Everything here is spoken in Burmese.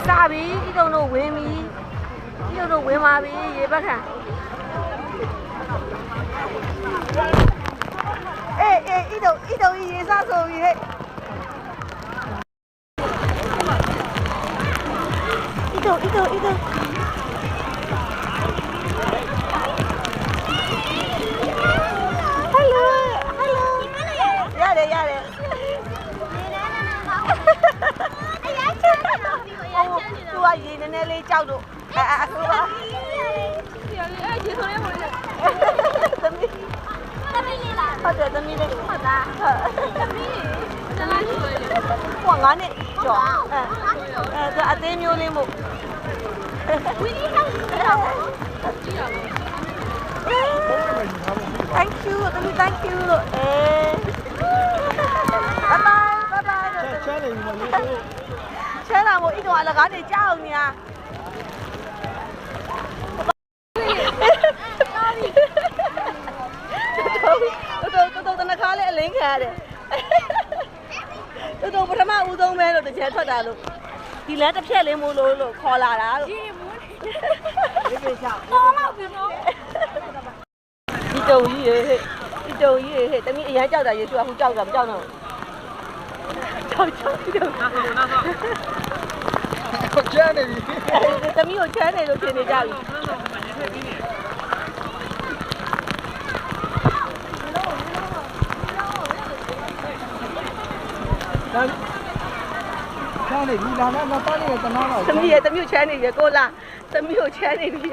စားပြီဤတုံတို့ဝင်ပြီဤတုံတို့ဝင်ပါပြီရေဘက်ခံအေးဤတုံရေစားဆိုပြီဟဲ့ဤတုံရတယ်သူကရေနည်းနည်းလေးကြောက်လို့အခုကရေဆိုရဲမလို့သမီးလေးလားဟုတ်တယ်သမီးလေးဟုတ်လားသမီးဟို9နှစ်ကျော်သူအသေးမျိုးလေးမို့ဝီလီဟောင်းကြည့်ရအောင် Thank you သမီး thank you လို့bye bye ချဲနေပြီမလို့ချဲလာမို့ဤတော့အလကားနေကြောက်နေတော်တနခါလေးအလင်းခံရတယ်တော်ပထမဦးဆုံးပဲလို့တကြဲထွက်တာလို့ဒီလမ်းတစ်ဖြက်လေးမို့လို့ခေါ်လာတာလို့ဒီကိစ္စတော့တော့ပြီနော်ဒီတုံကြီးရေဟဲ့တမီးအရန်ကြောက်တာရေသူကဟိုကြောက်တာမကြောက်တော့ကြောက်ဒီတော့ချမ်းနေပြီတမီးကိုချမ်းနေလို့ထင်နေကြပြီချမ်းနေပြီလာတော့တော့နေတနာတော့တမီးကိုချမ်းနေပြီကိုလာတမီးကိုချမ်းနေပြီ